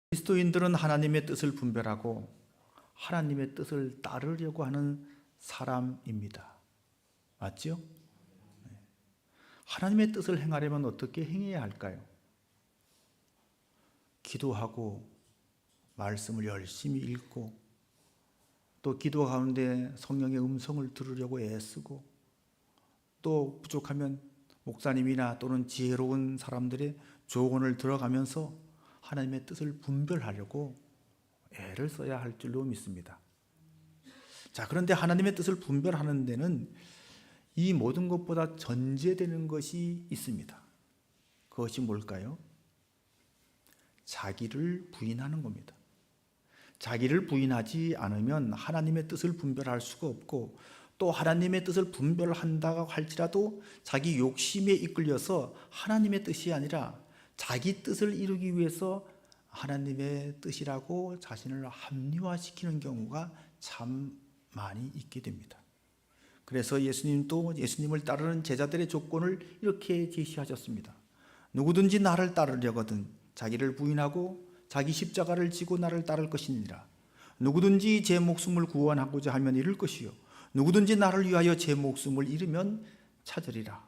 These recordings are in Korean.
그리스도인들은 하나님의 뜻을 분별하고 하나님의 뜻을 따르려고 하는 사람입니다. 맞죠? 하나님의 뜻을 행하려면 어떻게 행해야 할까요? 기도하고 말씀을 열심히 읽고 또 기도 가운데 성령의 음성을 들으려고 애쓰고 또 부족하면 목사님이나 또는 지혜로운 사람들의 조언을 들어가면서 하나님의 뜻을 분별하려고 애를 써야 할 줄로 믿습니다. 자, 그런데 하나님의 뜻을 분별하는 데는 이 모든 것보다 전제되는 것이 있습니다. 그것이 뭘까요? 자기를 부인하는 겁니다. 자기를 부인하지 않으면 하나님의 뜻을 분별할 수가 없고, 또 하나님의 뜻을 분별한다고 할지라도 자기 욕심에 이끌려서 하나님의 뜻이 아니라 자기 뜻을 이루기 위해서 하나님의 뜻이라고 자신을 합리화시키는 경우가 참 많이 있게 됩니다. 그래서 예수님도 예수님을 따르는 제자들의 조건을 이렇게 제시하셨습니다. 누구든지 나를 따르려거든 자기를 부인하고 자기 십자가를 지고 나를 따를 것이니라. 누구든지 제 목숨을 구원하고자 하면 잃을 것이요 누구든지 나를 위하여 제 목숨을 잃으면 찾으리라.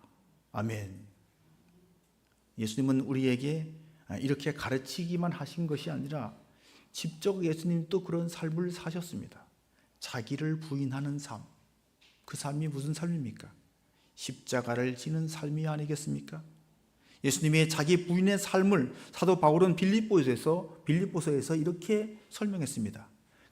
아멘. 예수님은 우리에게 이렇게 가르치기만 하신 것이 아니라 직접 예수님도 그런 삶을 사셨습니다. 자기를 부인하는 삶, 그 삶이 무슨 삶입니까? 십자가를 지는 삶이 아니겠습니까? 예수님의 자기 부인의 삶을 사도 바울은 빌립보서에서 이렇게 설명했습니다.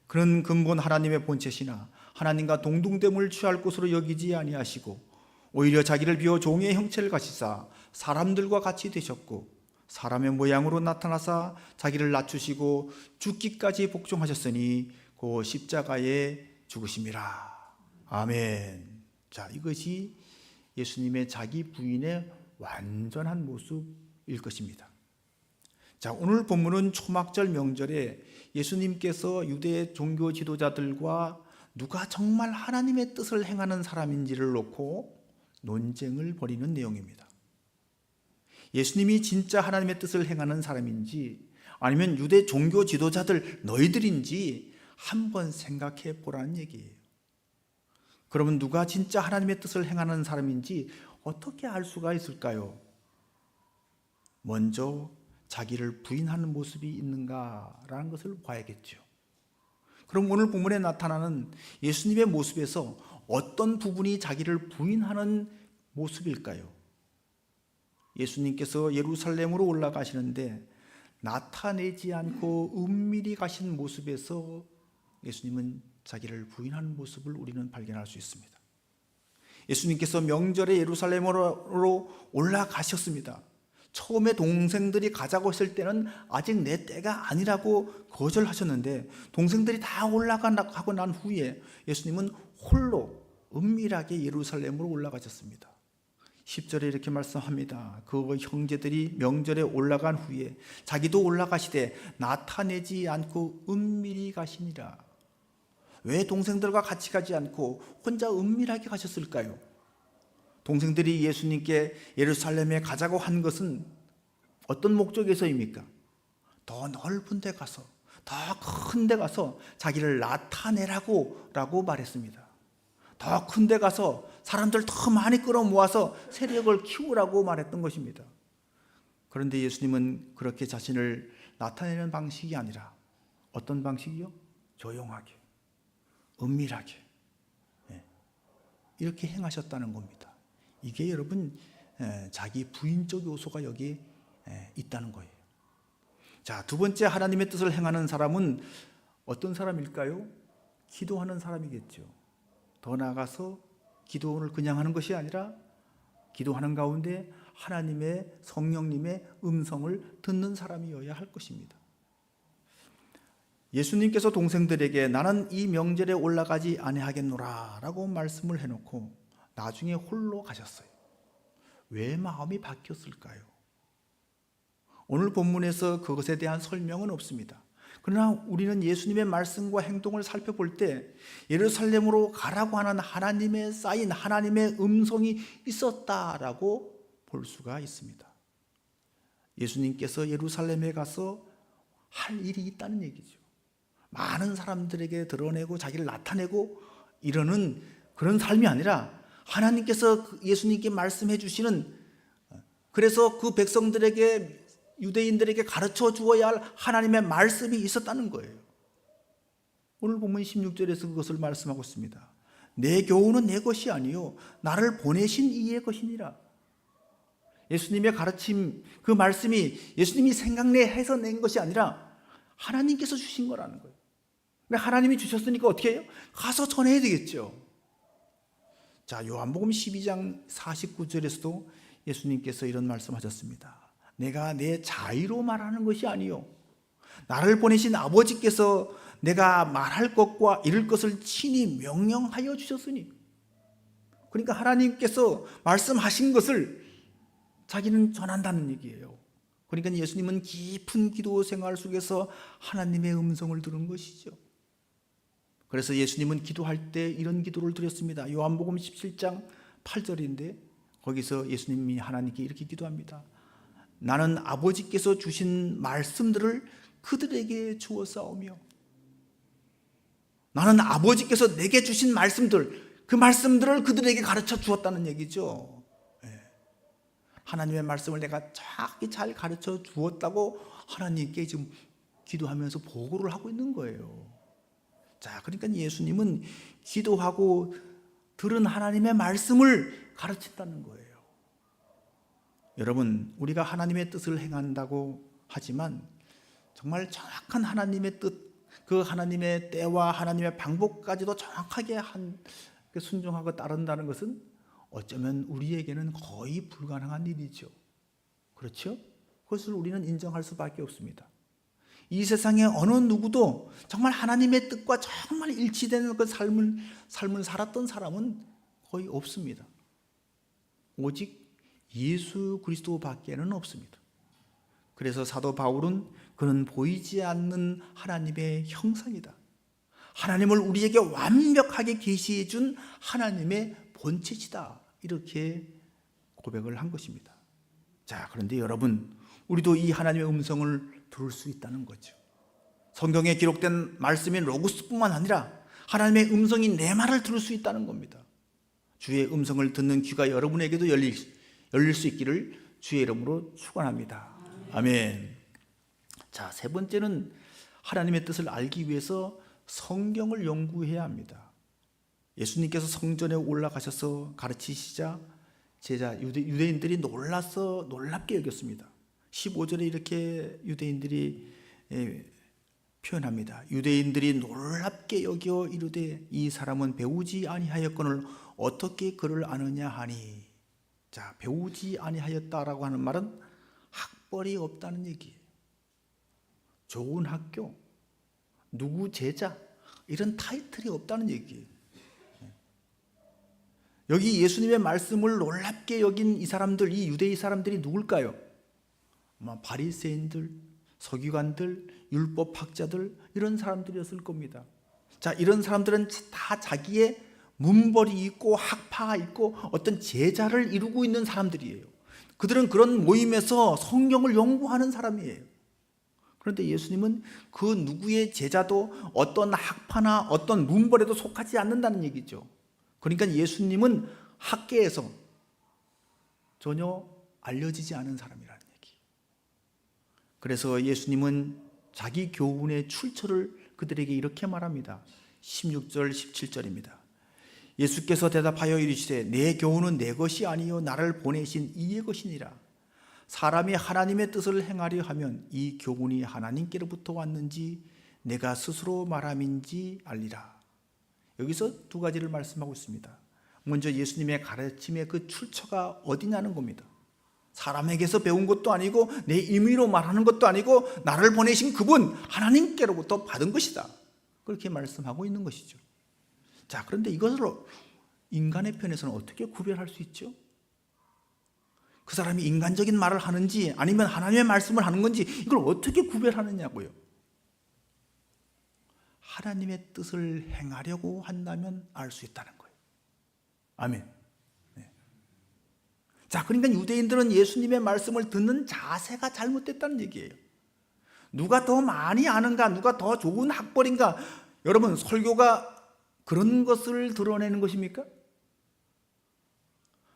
그는 근본 하나님의 본체시나 하나님과 동등됨을 취할 것으로 여기지 아니하시고 오히려 자기를 비워 종의 형체를 가지사 사람들과 같이 되셨고 사람의 모양으로 나타나사 자기를 낮추시고 죽기까지 복종하셨으니 그 십자가에 죽으심이라. 아멘. 자, 이것이 예수님의 자기 부인의 완전한 모습일 것입니다. 자, 오늘 본문은 초막절 명절에 예수님께서 유대 종교 지도자들과 누가 정말 하나님의 뜻을 행하는 사람인지를 놓고 논쟁을 벌이는 내용입니다. 예수님이 진짜 하나님의 뜻을 행하는 사람인지 아니면 유대 종교 지도자들 너희들인지 한번 생각해 보라는 얘기예요. 그러면 누가 진짜 하나님의 뜻을 행하는 사람인지 어떻게 알 수가 있을까요? 먼저 자기를 부인하는 모습이 있는가라는 것을 봐야겠죠. 그럼 오늘 본문에 나타나는 예수님의 모습에서 어떤 부분이 자기를 부인하는 모습일까요? 예수님께서 예루살렘으로 올라가시는데 나타내지 않고 은밀히 가신 모습에서 예수님은 자기를 부인하는 모습을 우리는 발견할 수 있습니다. 예수님께서 명절에 예루살렘으로 올라가셨습니다. 처음에 동생들이 가자고 했을 때는 아직 내 때가 아니라고 거절하셨는데 동생들이 다 올라가고 난 후에 예수님은 홀로 은밀하게 예루살렘으로 올라가셨습니다. 10절에 이렇게 말씀합니다. 그 형제들이 명절에 올라간 후에 자기도 올라가시되 나타내지 않고 은밀히 가시니라. 왜 동생들과 같이 가지 않고 혼자 은밀하게 가셨을까요? 동생들이 예수님께 예루살렘에 가자고 한 것은 어떤 목적에서입니까? 더 넓은 데 가서, 더 큰 데 가서 자기를 나타내라고 말했습니다. 더 큰 데 가서 사람들 더 많이 끌어모아서 세력을 키우라고 말했던 것입니다. 그런데 예수님은 그렇게 자신을 나타내는 방식이 아니라 어떤 방식이요? 조용하게, 은밀하게 이렇게 행하셨다는 겁니다. 이게 여러분 자기 부인적 요소가 여기 있다는 거예요. 자, 두 번째 하나님의 뜻을 행하는 사람은 어떤 사람일까요? 기도하는 사람이겠죠. 더 나아가서 기도를 그냥 하는 것이 아니라 기도하는 가운데 하나님의 성령님의 음성을 듣는 사람이어야 할 것입니다. 예수님께서 동생들에게 나는 이 명절에 올라가지 아니하겠노라 라고 말씀을 해놓고 나중에 홀로 가셨어요. 왜 마음이 바뀌었을까요? 오늘 본문에서 그것에 대한 설명은 없습니다. 그러나 우리는 예수님의 말씀과 행동을 살펴볼 때 예루살렘으로 가라고 하는 하나님의 사인, 하나님의 음성이 있었다라고 볼 수가 있습니다. 예수님께서 예루살렘에 가서 할 일이 있다는 얘기죠. 많은 사람들에게 드러내고 자기를 나타내고 이러는 그런 삶이 아니라 하나님께서 예수님께 말씀해 주시는, 그래서 그 백성들에게, 유대인들에게 가르쳐 주어야 할 하나님의 말씀이 있었다는 거예요. 오늘 보면 16절에서 그것을 말씀하고 있습니다. 내 교훈은 내 것이 아니요 나를 보내신 이의 것이니라. 예수님의 가르침, 그 말씀이 예수님이 생각내서 낸 것이 아니라 하나님께서 주신 거라는 거예요. 근데 하나님이 주셨으니까 어떻게 해요? 가서 전해야 되겠죠. 자, 요한복음 12장 49절에서도 예수님께서 이런 말씀하셨습니다. 내가 내 자의로 말하는 것이 아니요 나를 보내신 아버지께서 내가 말할 것과 이룰 것을 친히 명령하여 주셨으니. 그러니까 하나님께서 말씀하신 것을 자기는 전한다는 얘기예요. 그러니까 예수님은 깊은 기도 생활 속에서 하나님의 음성을 들은 것이죠. 그래서 예수님은 기도할 때 이런 기도를 드렸습니다. 요한복음 17장 8절인데 거기서 예수님이 하나님께 이렇게 기도합니다. 나는 아버지께서 주신 말씀들을 그들에게 주었사오며. 나는 아버지께서 내게 주신 말씀들, 그 말씀들을 그들에게 가르쳐 주었다는 얘기죠. 하나님의 말씀을 내가 정확히 잘 가르쳐 주었다고 하나님께 지금 기도하면서 보고를 하고 있는 거예요. 자, 그러니까 예수님은 기도하고 들은 하나님의 말씀을 가르친다는 거예요. 여러분, 우리가 하나님의 뜻을 행한다고 하지만 정말 정확한 하나님의 뜻, 그 하나님의 때와 하나님의 방법까지도 정확하게 순종하고 따른다는 것은 어쩌면 우리에게는 거의 불가능한 일이죠. 그렇죠? 그것을 우리는 인정할 수밖에 없습니다. 이 세상에 어느 누구도 정말 하나님의 뜻과 정말 일치되는 그 삶을 살았던 사람은 거의 없습니다. 오직 예수 그리스도밖에는 없습니다. 그래서 사도 바울은 그는 보이지 않는 하나님의 형상이다. 하나님을 우리에게 완벽하게 계시해 준 하나님의 본체시다. 이렇게 고백을 한 것입니다. 자, 그런데 여러분, 우리도 이 하나님의 음성을 들을 수 있다는 거죠. 성경에 기록된 말씀인 로고스뿐만 아니라 하나님의 음성이 내 말을 들을 수 있다는 겁니다. 주의 음성을 듣는 귀가 여러분에게도 열릴 수 있기를 주의 이름으로 축원합니다. 아멘. 자, 세 번째는 하나님의 뜻을 알기 위해서 성경을 연구해야 합니다. 예수님께서 성전에 올라가셔서 가르치시자 유대인들이 놀랍게 여겼습니다. 15절에 이렇게 유대인들이 표현합니다. 유대인들이 놀랍게 여겨 이르되 이 사람은 배우지 아니하였거늘 어떻게 그를 아느냐 하니. 자, 배우지 아니하였다라고 하는 말은 학벌이 없다는 얘기예요. 좋은 학교, 누구 제자, 이런 타이틀이 없다는 얘기예요. 여기 예수님의 말씀을 놀랍게 여긴 이 사람들, 이 유대인 사람들이 누굴까요? 아마 바리새인들, 서기관들, 율법학자들, 이런 사람들이었을 겁니다. 자, 이런 사람들은 다 자기의 문벌이 있고 학파가 있고 어떤 제자를 이루고 있는 사람들이에요. 그들은 그런 모임에서 성경을 연구하는 사람이에요. 그런데 예수님은 그 누구의 제자도 어떤 학파나 어떤 문벌에도 속하지 않는다는 얘기죠. 그러니까 예수님은 학계에서 전혀 알려지지 않은 사람이라는 얘기. 그래서 예수님은 자기 교훈의 출처를 그들에게 이렇게 말합니다. 16절 17절입니다. 예수께서 대답하여 이르시되 내 교훈은 내 것이 아니요 나를 보내신 이의 것이니라. 사람이 하나님의 뜻을 행하려 하면 이 교훈이 하나님께로부터 왔는지 내가 스스로 말함인지 알리라. 여기서 두 가지를 말씀하고 있습니다. 먼저 예수님의 가르침의 그 출처가 어디냐는 겁니다. 사람에게서 배운 것도 아니고 내 임의로 말하는 것도 아니고 나를 보내신 그분 하나님께로부터 받은 것이다. 그렇게 말씀하고 있는 것이죠. 자, 그런데 이것을 인간의 편에서는 어떻게 구별할 수 있죠? 그 사람이 인간적인 말을 하는지 아니면 하나님의 말씀을 하는 건지 이걸 어떻게 구별하느냐고요. 하나님의 뜻을 행하려고 한다면 알 수 있다는 거예요. 아멘. 네. 자, 그러니까 유대인들은 예수님의 말씀을 듣는 자세가 잘못됐다는 얘기예요. 누가 더 많이 아는가, 누가 더 좋은 학벌인가. 여러분, 설교가 그런 것을 드러내는 것입니까?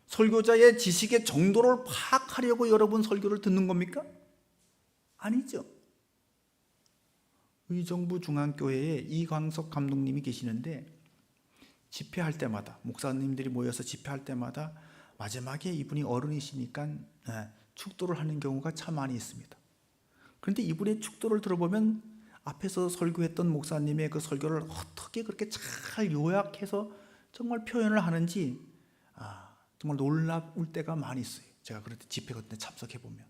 설교자의 지식의 정도를 파악하려고 여러분 설교를 듣는 겁니까? 아니죠. 의정부 중앙교회에 이광석 감독님이 계시는데, 집회할 때마다, 목사님들이 모여서 집회할 때마다 마지막에 이분이 어른이시니까 축도를 하는 경우가 참 많이 있습니다. 그런데 이분의 축도를 들어보면 앞에서 설교했던 목사님의 그 설교를 어떻게 그렇게 잘 요약해서 정말 표현을 하는지 정말 놀라울 때가 많이 있어요. 제가 그럴 때 집회 같은 데 참석해 보면.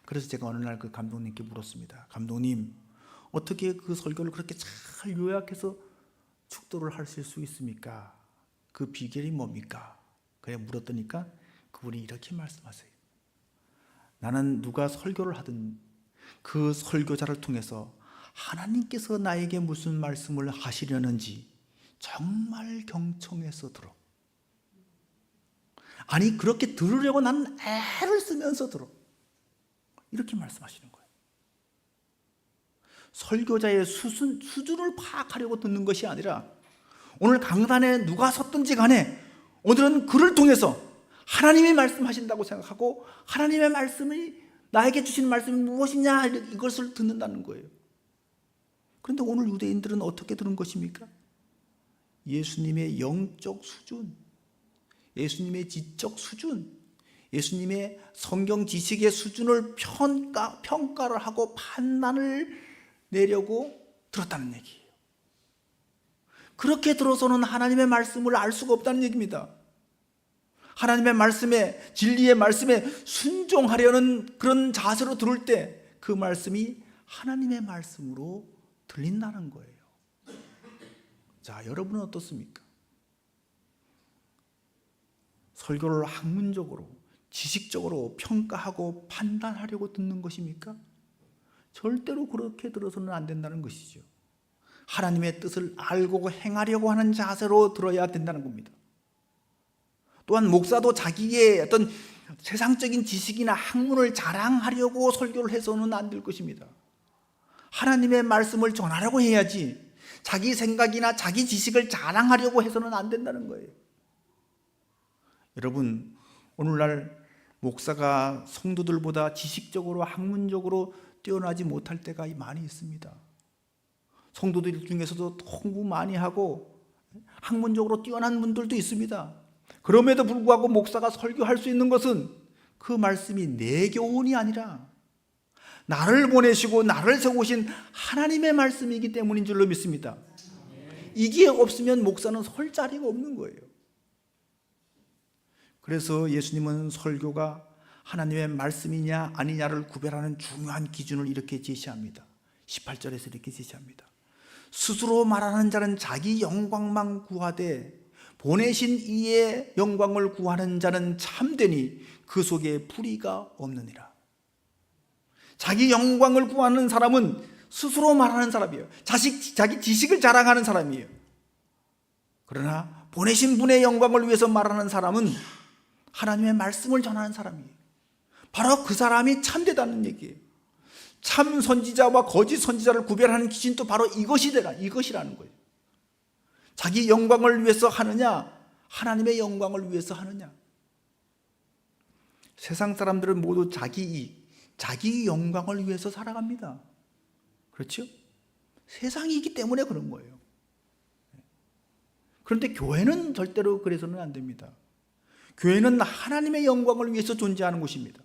그래서 제가 어느 날 그 감독님께 물었습니다. 감독님, 어떻게 그 설교를 그렇게 잘 요약해서 축도를 하실 수 있습니까? 그 비결이 뭡니까? 그래 물었더니까 그분이 이렇게 말씀하세요. 나는 누가 설교를 하든 그 설교자를 통해서 하나님께서 나에게 무슨 말씀을 하시려는지 정말 경청해서 들어. 아니, 그렇게 들으려고 나는 애를 쓰면서 들어. 이렇게 말씀하시는 거예요. 설교자의 수준을 파악하려고 듣는 것이 아니라, 오늘 강단에 누가 섰든지 간에 오늘은 그를 통해서 하나님이 말씀하신다고 생각하고, 하나님의 말씀이 나에게 주신 말씀이 무엇이냐, 이것을 듣는다는 거예요. 그런데 오늘 유대인들은 어떻게 들은 것입니까? 예수님의 영적 수준, 예수님의 지적 수준, 예수님의 성경 지식의 수준을 평가를 하고 판단을 내려고 들었다는 얘기예요. 그렇게 들어서는 하나님의 말씀을 알 수가 없다는 얘기입니다. 하나님의 말씀에, 진리의 말씀에 순종하려는 그런 자세로 들을 때 그 말씀이 하나님의 말씀으로 들린다는 거예요. 자, 여러분은 어떻습니까? 설교를 학문적으로, 지식적으로 평가하고 판단하려고 듣는 것입니까? 절대로 그렇게 들어서는 안 된다는 것이죠. 하나님의 뜻을 알고 행하려고 하는 자세로 들어야 된다는 겁니다. 또한 목사도 자기의 어떤 세상적인 지식이나 학문을 자랑하려고 설교를 해서는 안 될 것입니다. 하나님의 말씀을 전하려고 해야지 자기 생각이나 자기 지식을 자랑하려고 해서는 안 된다는 거예요. 여러분, 오늘날 목사가 성도들보다 지식적으로, 학문적으로 뛰어나지 못할 때가 많이 있습니다. 성도들 중에서도 공부 많이 하고 학문적으로 뛰어난 분들도 있습니다. 그럼에도 불구하고 목사가 설교할 수 있는 것은 그 말씀이 내 교훈이 아니라 나를 보내시고 나를 세우신 하나님의 말씀이기 때문인 줄로 믿습니다. 이게 없으면 목사는 설 자리가 없는 거예요. 그래서 예수님은 설교가 하나님의 말씀이냐 아니냐를 구별하는 중요한 기준을 이렇게 제시합니다. 18절에서 이렇게 제시합니다. 스스로 말하는 자는 자기 영광만 구하되 보내신 이의 영광을 구하는 자는 참되니 그 속에 불의가 없느니라. 자기 영광을 구하는 사람은 스스로 말하는 사람이에요. 자기 지식을 자랑하는 사람이에요. 그러나 보내신 분의 영광을 위해서 말하는 사람은 하나님의 말씀을 전하는 사람이에요. 바로 그 사람이 참되다는 얘기예요. 참 선지자와 거짓 선지자를 구별하는 기준도 바로 이것이라는 거예요. 자기 영광을 위해서 하느냐, 하나님의 영광을 위해서 하느냐. 세상 사람들은 모두 자기 이익, 자기 영광을 위해서 살아갑니다. 그렇죠? 세상이기 때문에 그런 거예요. 그런데 교회는 절대로 그래서는 안 됩니다. 교회는 하나님의 영광을 위해서 존재하는 곳입니다.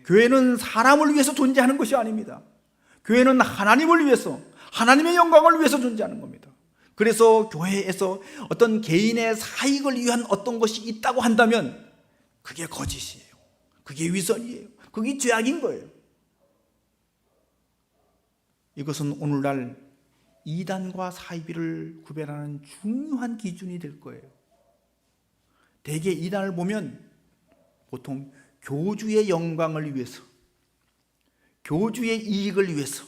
교회는 사람을 위해서 존재하는 것이 아닙니다. 교회는 하나님을 위해서, 하나님의 영광을 위해서 존재하는 겁니다. 그래서 교회에서 어떤 개인의 사익을 위한 어떤 것이 있다고 한다면 그게 거짓이에요. 그게 위선이에요. 그게 죄악인 거예요. 이것은 오늘날 이단과 사이비를 구별하는 중요한 기준이 될 거예요. 대개 이단을 보면 보통 교주의 영광을 위해서, 교주의 이익을 위해서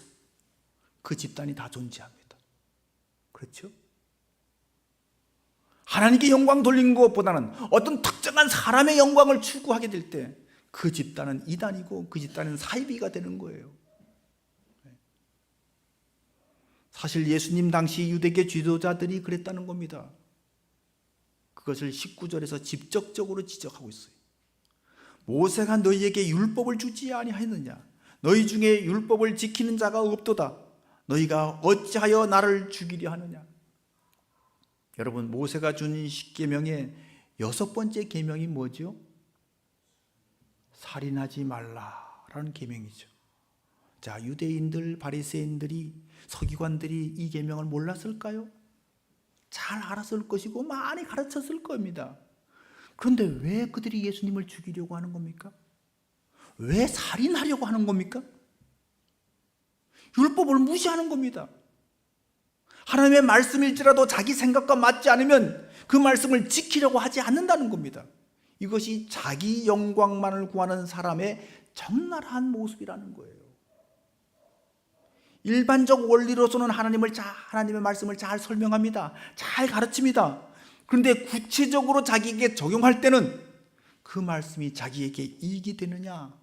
그 집단이 다 존재합니다. 그렇죠? 하나님께 영광 돌리는 것보다는 어떤 특정한 사람의 영광을 추구하게 될 때 그 집단은 이단이고 그 집단은 사이비가 되는 거예요. 사실 예수님 당시 유대계 지도자들이 그랬다는 겁니다. 그것을 19절에서 직접적으로 지적하고 있어요. 모세가 너희에게 율법을 주지 아니하였느냐? 너희 중에 율법을 지키는 자가 없도다. 너희가 어찌하여 나를 죽이려 하느냐? 여러분, 모세가 준 십계명의 6번째 계명이 뭐죠? 살인하지 말라라는 계명이죠. 자, 유대인들, 바리새인들이, 서기관들이 이 계명을 몰랐을까요? 잘 알았을 것이고 많이 가르쳤을 겁니다. 그런데 왜 그들이 예수님을 죽이려고 하는 겁니까? 왜 살인하려고 하는 겁니까? 율법을 무시하는 겁니다. 하나님의 말씀일지라도 자기 생각과 맞지 않으면 그 말씀을 지키려고 하지 않는다는 겁니다. 이것이 자기 영광만을 구하는 사람의 적나라한 모습이라는 거예요. 일반적 원리로서는 하나님의 말씀을 잘 설명합니다. 잘 가르칩니다. 그런데 구체적으로 자기에게 적용할 때는 그 말씀이 자기에게 이익이 되느냐?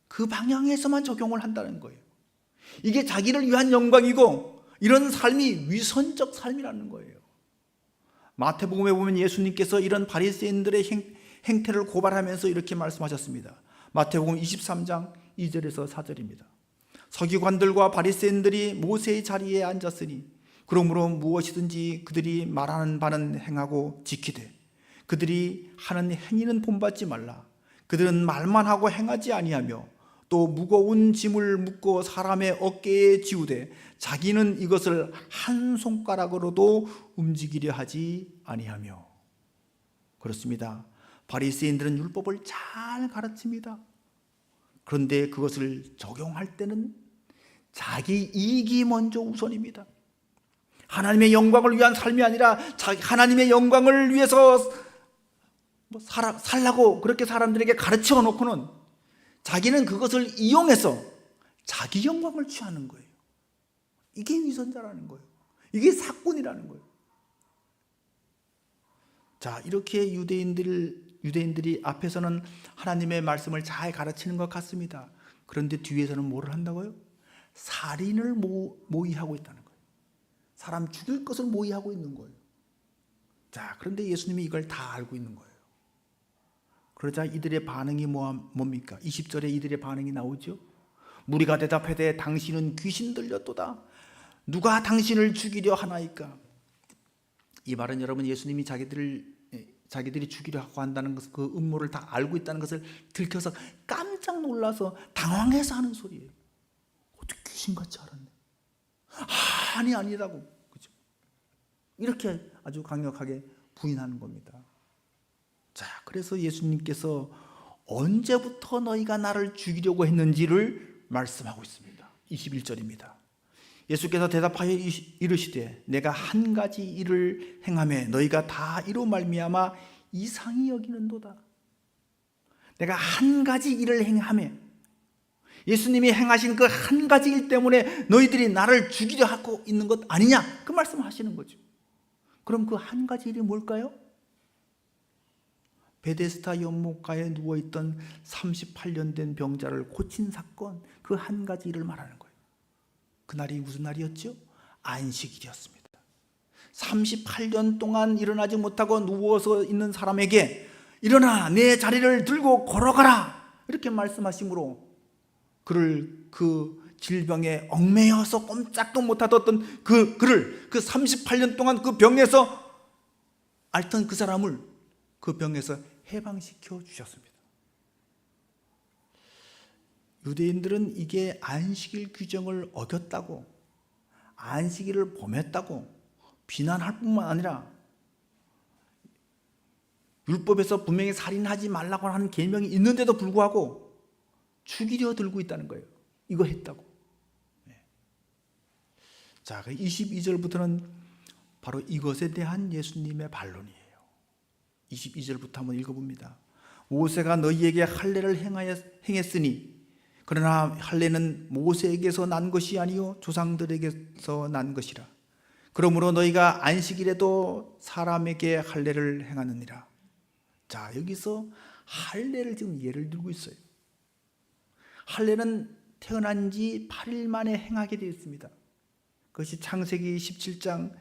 그 방향에서만 적용을 한다는 거예요. 이게 자기를 위한 영광이고 이런 삶이 위선적 삶이라는 거예요. 마태복음에 보면 예수님께서 이런 바리새인들의 행태를 고발하면서 이렇게 말씀하셨습니다. 마태복음 23장 2절에서 4절입니다. 서기관들과 바리새인들이 모세의 자리에 앉았으니 그러므로 무엇이든지 그들이 말하는 바는 행하고 지키되 그들이 하는 행위는 본받지 말라. 그들은 말만 하고 행하지 아니하며 또 무거운 짐을 묶고 사람의 어깨에 지우되 자기는 이것을 한 손가락으로도 움직이려 하지 아니하며. 그렇습니다. 바리새인들은 율법을 잘 가르칩니다. 그런데 그것을 적용할 때는 자기 이익이 먼저 우선입니다. 하나님의 영광을 위한 삶이 아니라 하나님의 영광을 위해서 살라고 그렇게 사람들에게 가르쳐 놓고는 자기는 그것을 이용해서 자기 영광을 취하는 거예요. 이게 위선자라는 거예요. 이게 사꾼이라는 거예요. 자, 이렇게 유대인들이 앞에서는 하나님의 말씀을 잘 가르치는 것 같습니다. 그런데 뒤에서는 뭐를 한다고요? 살인을 모의하고 있다는 거예요. 사람 죽일 것을 모의하고 있는 거예요. 자, 그런데 예수님이 이걸 다 알고 있는 거예요. 그러자 이들의 반응이 뭡니까? 20절에 이들의 반응이 나오죠. 무리가 대답하되 당신은 귀신 들렸도다. 누가 당신을 죽이려 하나이까? 이 말은 여러분, 예수님이 자기들이 죽이려 하고 한다는 것을, 그 음모를 다 알고 있다는 것을 들켜서 깜짝 놀라서 당황해서 하는 소리예요. 어떻게 귀신같이 알았네? 아니라고. 그죠? 이렇게 아주 강력하게 부인하는 겁니다. 자, 그래서 예수님께서 언제부터 너희가 나를 죽이려고 했는지를 말씀하고 있습니다. 21절입니다. 예수께서 대답하여 이르시되 내가 한 가지 일을 행하매 너희가 다 이로 말미암아 이상히 여기는도다. 내가 한 가지 일을 행하매, 예수님이 행하신 그 한 가지 일 때문에 너희들이 나를 죽이려 하고 있는 것 아니냐, 그 말씀을 하시는 거죠. 그럼 그 한 가지 일이 뭘까요? 베데스다 연못가에 누워있던 38년 된 병자를 고친 사건, 그 한 가지 일을 말하는 거예요. 그날이 무슨 날이었죠? 안식일이었습니다. 38년 동안 일어나지 못하고 누워서 있는 사람에게 일어나 내 자리를 들고 걸어가라, 이렇게 말씀하심으로 그를 그 질병에 얽매여서 꼼짝도 못하던 그를, 그 38년 동안 그 병에서 앓던 그 사람을 그 병에서 해방시켜 주셨습니다. 유대인들은 이게 안식일 규정을 어겼다고, 안식일을 범했다고 비난할 뿐만 아니라 율법에서 분명히 살인하지 말라고 하는 계명이 있는데도 불구하고 죽이려 들고 있다는 거예요. 이거 했다고. 자, 22절부터는 바로 이것에 대한 예수님의 반론이에요. 22절부터 한번 읽어봅니다. 모세가 너희에게 할례를 행했으니 그러나 할례는 모세에게서 난 것이 아니요 조상들에게서 난 것이라. 그러므로 너희가 안식일에도 사람에게 할례를 행하느니라. 자, 여기서 할례를 지금 예를 들고 있어요. 할례는 태어난 지 8일 만에 행하게 되어 있습니다. 그것이 창세기 17장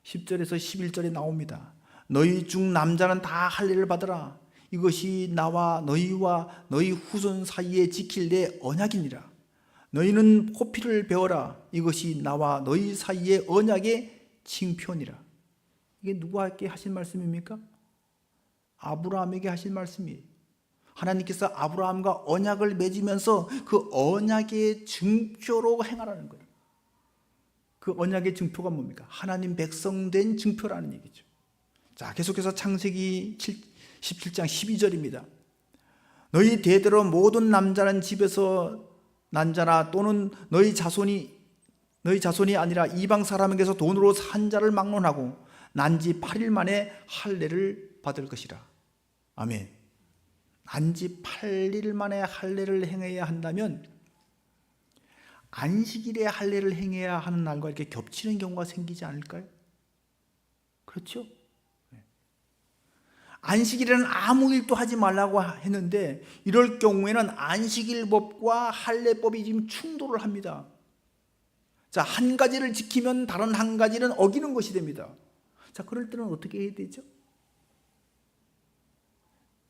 10절에서 11절에 나옵니다. 너희 중 남자는 다 할례를 받으라. 이것이 나와 너희와 너희 후손 사이에 지킬 내 언약이니라. 너희는 포피를 배워라. 이것이 나와 너희 사이의 언약의 징표니라. 이게 누구에게 하신 말씀입니까? 아브라함에게 하신 말씀이에요. 하나님께서 아브라함과 언약을 맺으면서 그 언약의 증표로 행하라는 거예요. 그 언약의 증표가 뭡니까? 하나님 백성 된 증표라는 얘기죠. 자, 계속해서 창세기 17장 12절입니다. 너희 대대로 모든 남자는 집에서 난 자나 또는 너희 자손이 아니라 이방 사람에게서 돈으로 산 자를 막론하고 난 지 8일 만에 할례를 받을 것이라. 아멘. 난 지 8일 만에 할례를 행해야 한다면 안식일에 할례를 행해야 하는 날과 이렇게 겹치는 경우가 생기지 않을까요? 그렇죠? 안식일에는 아무 일도 하지 말라고 했는데 이럴 경우에는 안식일법과 할례법이 지금 충돌을 합니다. 자, 한 가지를 지키면 다른 한 가지는 어기는 것이 됩니다. 자, 그럴 때는 어떻게 해야 되죠?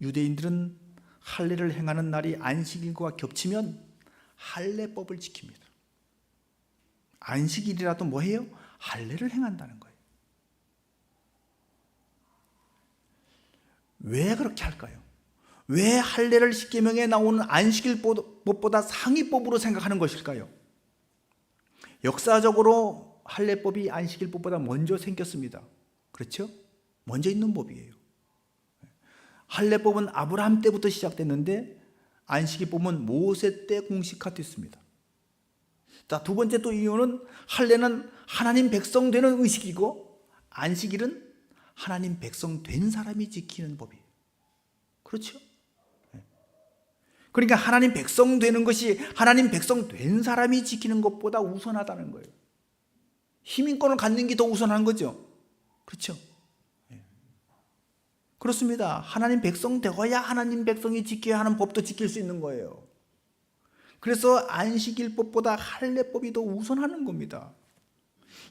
유대인들은 할례를 행하는 날이 안식일과 겹치면 할례법을 지킵니다. 안식일이라도 뭐 해요? 할례를 행한다는 거예요. 왜 그렇게 할까요? 왜 할례를 십계명에 나오는 안식일법보다 상위법으로 생각하는 것일까요? 역사적으로 할례법이 안식일법보다 먼저 생겼습니다. 그렇죠? 먼저 있는 법이에요. 할례법은 아브라함 때부터 시작됐는데 안식일법은 모세 때 공식화됐습니다. 자, 두 번째 또 이유는 할례는 하나님 백성 되는 의식이고 안식일은 하나님 백성 된 사람이 지키는 법이에요. 그렇죠? 그러니까 하나님 백성 되는 것이 하나님 백성 된 사람이 지키는 것보다 우선하다는 거예요. 힘인권을 갖는 게 더 우선한 거죠. 그렇죠? 그렇습니다. 하나님 백성 되어야 하나님 백성이 지켜야 하는 법도 지킬 수 있는 거예요. 그래서 안식일법보다 할례법이 더 우선하는 겁니다.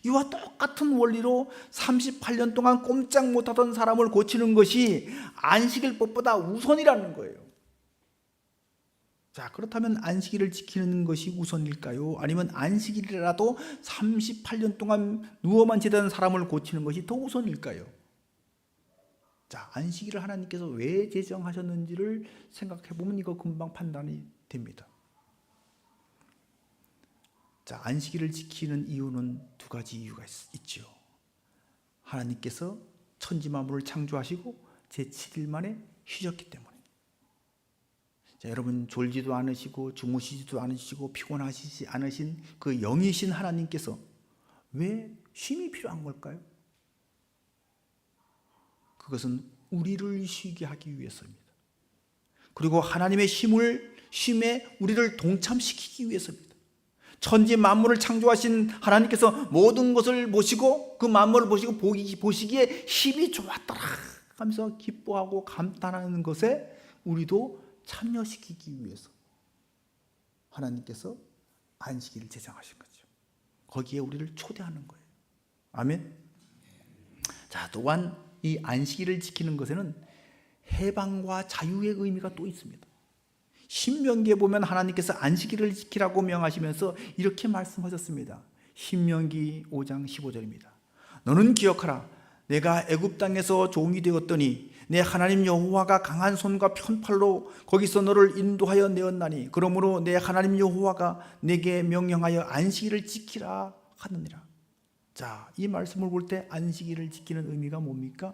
이와 똑같은 원리로 38년 동안 꼼짝 못하던 사람을 고치는 것이 안식일법보다 우선이라는 거예요. 자, 그렇다면 안식일을 지키는 것이 우선일까요? 아니면 안식일이라도 38년 동안 누워만 지던 사람을 고치는 것이 더 우선일까요? 자, 안식일을 하나님께서 왜 제정하셨는지를 생각해 보면 이거 금방 판단이 됩니다. 자, 안식일을 지키는 이유는 두 가지 이유가 있죠. 하나님께서 천지 만물을 창조하시고 제7일 만에 쉬셨기 때문에. 자, 여러분 졸지도 않으시고 주무시지도 않으시고 피곤하시지 않으신 그 영이신 하나님께서 왜 쉼이 필요한 걸까요? 그것은 우리를 쉬게 하기 위해서입니다. 그리고 하나님의 쉼에 우리를 동참시키기 위해서입니다. 천지 만물을 창조하신 하나님께서 모든 것을 보시고 그 만물을 보시고 보시기에 힘이 좋았더라 하면서 기뻐하고 감탄하는 것에 우리도 참여시키기 위해서 하나님께서 안식일을 제정하신 거죠. 거기에 우리를 초대하는 거예요. 아멘. 자, 또한 이 안식일을 지키는 것에는 해방과 자유의 의미가 또 있습니다. 신명기에 보면 하나님께서 안식일을 지키라고 명하시면서 이렇게 말씀하셨습니다. 신명기 5장 15절입니다. 너는 기억하라. 내가 애굽 땅에서 종이 되었더니 내 하나님 여호와가 강한 손과 편팔로 거기서 너를 인도하여 내었나니 그러므로 내 하나님 여호와가 내게 명령하여 안식일을 지키라 하느니라. 자, 이 말씀을 볼 때 안식일을 지키는 의미가 뭡니까?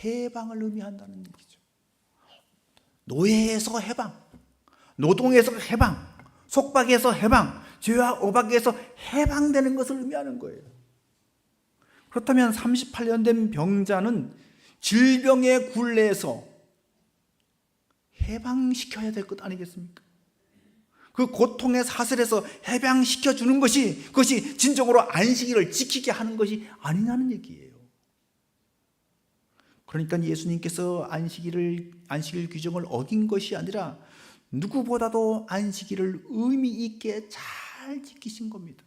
해방을 의미한다는 얘기죠. 노예에서 해방, 노동에서 해방, 속박에서 해방, 죄와 오박에서 해방되는 것을 의미하는 거예요. 그렇다면 38년 된 병자는 질병의 굴레에서 해방시켜야 될 것 아니겠습니까? 그 고통의 사슬에서 해방시켜 주는 것이 그것이 진정으로 안식일을 지키게 하는 것이 아니냐는 얘기예요. 그러니까 예수님께서 안식일 규정을 어긴 것이 아니라 누구보다도 안식일을 의미 있게 잘 지키신 겁니다.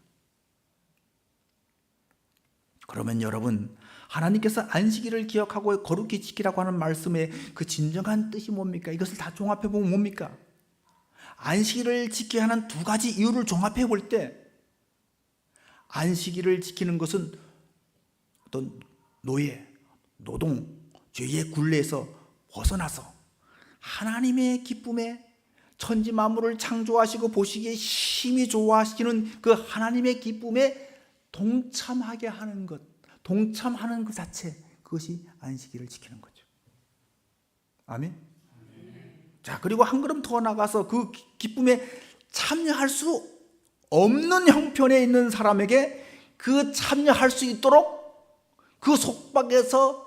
그러면 여러분, 하나님께서 안식일을 기억하고 거룩히 지키라고 하는 말씀의 그 진정한 뜻이 뭡니까? 이것을 다 종합해 보면 뭡니까? 안식일을 지켜야 하는 두 가지 이유를 종합해 볼 때, 안식일을 지키는 것은 어떤 노예, 노동, 죄의 굴레에서 벗어나서 하나님의 기쁨에, 천지 만물을 창조하시고 보시기에 심히 좋아하시는 그 하나님의 기쁨에 동참하게 하는 것, 동참하는 것 자체, 그것이 안식일을 지키는 거죠. 아멘. 자, 그리고 한 걸음 더 나가서 그 기쁨에 참여할 수 없는 형편에 있는 사람에게 그 참여할 수 있도록 그 속박에서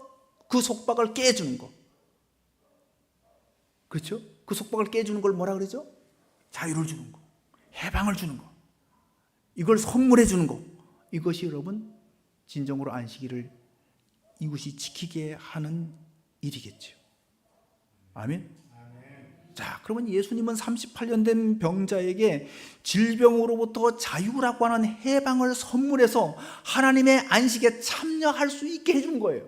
그 속박을 깨주는 거. 그렇죠? 그 속박을 깨주는 걸 뭐라 그러죠? 자유를 주는 거, 해방을 주는 거, 이걸 선물해 주는 거. 이것이 여러분 진정으로 안식일을 이웃이 지키게 하는 일이겠죠. 아멘. 자, 그러면 예수님은 38년 된 병자에게 질병으로부터 자유라고 하는 해방을 선물해서 하나님의 안식에 참여할 수 있게 해준 거예요.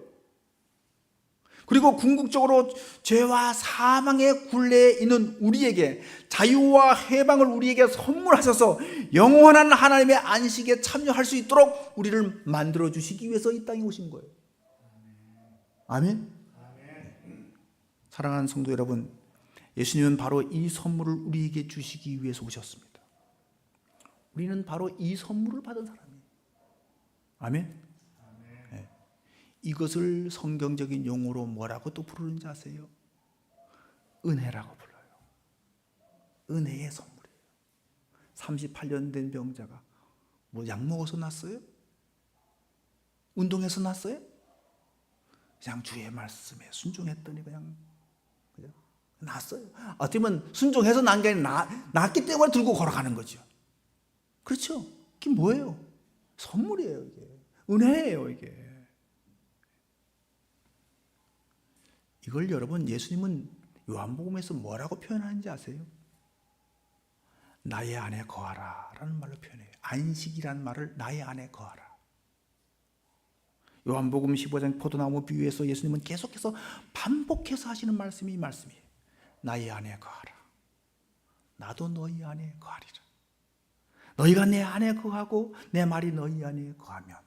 그리고 궁극적으로 죄와 사망의 굴레에 있는 우리에게 자유와 해방을 우리에게 선물하셔서 영원한 하나님의 안식에 참여할 수 있도록 우리를 만들어 주시기 위해서 이 땅에 오신 거예요. 아멘. 사랑하는 성도 여러분, 예수님은 바로 이 선물을 우리에게 주시기 위해서 오셨습니다. 우리는 바로 이 선물을 받은 사람이에요. 아멘. 네. 이것을 성경적인 용어로 뭐라고 또 부르는지 아세요? 은혜라고 불러요. 은혜의 선물이에요. 38년 된 병자가 뭐 약 먹어서 났어요? 운동해서 났어요? 그냥 주의 말씀에 순종했더니 그냥 났어요. 어쩌면 순종해서 난 게 아니라 났기 때문에 들고 걸어가는 거죠. 그렇죠? 이게 뭐예요? 선물이에요. 이게 은혜예요. 이게. 이걸 여러분, 예수님은 요한복음에서 뭐라고 표현하는지 아세요? 나의 안에 거하라 라는 말로 표현해요. 안식이라는 말을 나의 안에 거하라. 요한복음 15장 포도나무 비유에서 예수님은 계속해서 반복해서 하시는 말씀이 이 말씀이에요. 나의 안에 거하라. 나도 너희 안에 거하리라. 너희가 내 안에 거하고 내 말이 너희 안에 거하면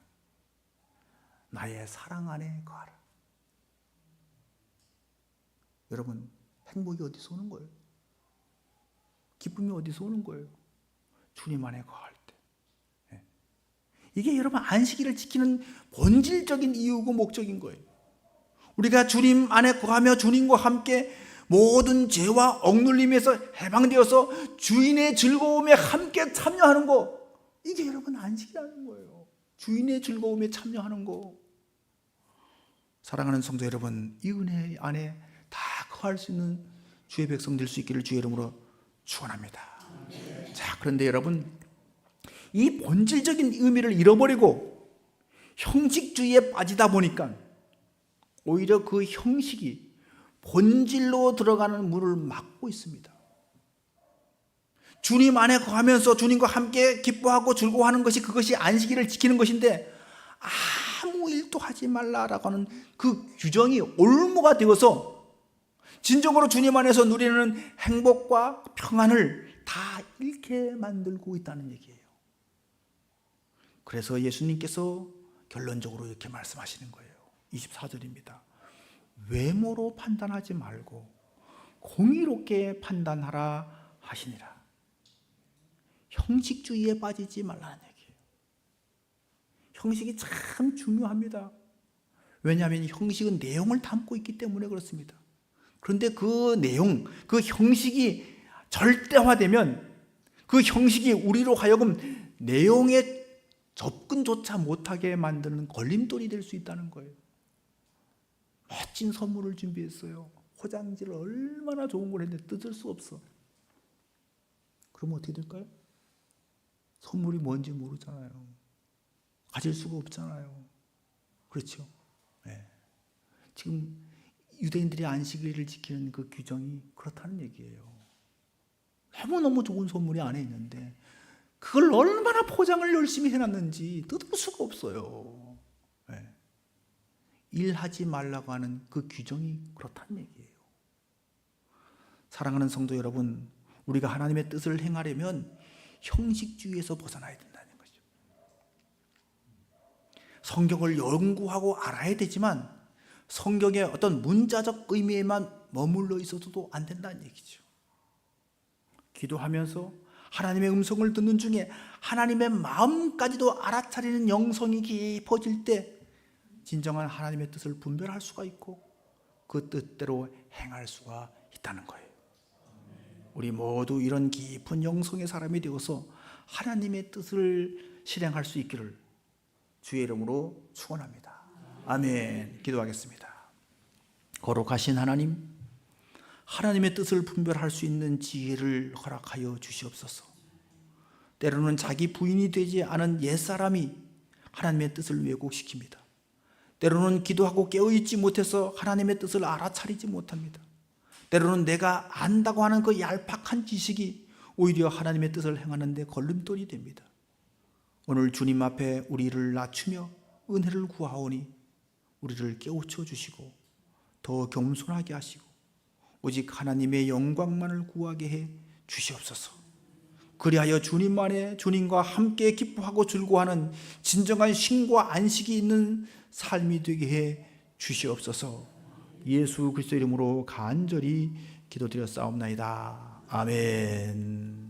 나의 사랑 안에 거하라. 여러분, 행복이 어디서 오는 거예요? 기쁨이 어디서 오는 거예요? 주님 안에 거할 때. 이게 여러분 안식일을 지키는 본질적인 이유고 목적인 거예요. 우리가 주님 안에 거하며 주님과 함께 모든 죄와 억눌림에서 해방되어서 주인의 즐거움에 함께 참여하는 거, 이게 여러분 안식이라는 거예요. 주인의 즐거움에 참여하는 거. 사랑하는 성도 여러분, 이 은혜 안에 다 거할 수 있는 주의 백성 될 수 있기를 주의 이름으로 축원합니다. 자, 그런데 여러분, 이 본질적인 의미를 잃어버리고 형식주의에 빠지다 보니까 오히려 그 형식이 본질로 들어가는 문을 막고 있습니다. 주님 안에 거하면서 주님과 함께 기뻐하고 즐거워하는 것이, 그것이 안식일을 지키는 것인데 아무 일도 하지 말라라고 하는 그 규정이 올무가 되어서 진정으로 주님 안에서 누리는 행복과 평안을 다 잃게 만들고 있다는 얘기예요. 그래서 예수님께서 결론적으로 이렇게 말씀하시는 거예요. 24절입니다. 외모로 판단하지 말고 공의롭게 판단하라 하시니라. 형식주의에 빠지지 말라는 얘기예요. 형식이 참 중요합니다. 왜냐하면 형식은 내용을 담고 있기 때문에 그렇습니다. 그런데 그 내용, 그 형식이 절대화되면 그 형식이 우리로 하여금 내용에 접근조차 못하게 만드는 걸림돌이 될 수 있다는 거예요. 멋진 선물을 준비했어요. 포장지를 얼마나 좋은 걸 했는데 뜯을 수 없어. 그러면 어떻게 될까요? 선물이 뭔지 모르잖아요. 가질 수가 없잖아요. 그렇죠? 네. 지금 유대인들이 안식일을 지키는 그 규정이 그렇다는 얘기예요. 너무너무 좋은 선물이 안에 있는데 그걸 얼마나 포장을 열심히 해놨는지 뜯을 수가 없어요. 일하지 말라고 하는 그 규정이 그렇다는 얘기예요. 사랑하는 성도 여러분, 우리가 하나님의 뜻을 행하려면 형식주의에서 벗어나야 된다는 거죠. 성경을 연구하고 알아야 되지만 성경의 어떤 문자적 의미에만 머물러 있어도 안 된다는 얘기죠. 기도하면서 하나님의 음성을 듣는 중에 하나님의 마음까지도 알아차리는 영성이 깊어질 때 진정한 하나님의 뜻을 분별할 수가 있고 그 뜻대로 행할 수가 있다는 거예요. 우리 모두 이런 깊은 영성의 사람이 되어서 하나님의 뜻을 실행할 수 있기를 주의 이름으로 축원합니다. 아멘. 기도하겠습니다. 거룩하신 하나님, 하나님의 뜻을 분별할 수 있는 지혜를 허락하여 주시옵소서. 때로는 자기 부인이 되지 않은 옛사람이 하나님의 뜻을 왜곡시킵니다. 때로는 기도하고 깨어있지 못해서 하나님의 뜻을 알아차리지 못합니다. 때로는 내가 안다고 하는 그 얄팍한 지식이 오히려 하나님의 뜻을 행하는 데 걸림돌이 됩니다. 오늘 주님 앞에 우리를 낮추며 은혜를 구하오니 우리를 깨우쳐 주시고 더 겸손하게 하시고 오직 하나님의 영광만을 구하게 해 주시옵소서. 그리하여 주님만의 주님과 함께 기뻐하고 즐거워하는 진정한 쉼과 안식이 있는 삶이 되게 해 주시옵소서. 예수 그리스도 이름으로 간절히 기도드렸사옵나이다. 아멘.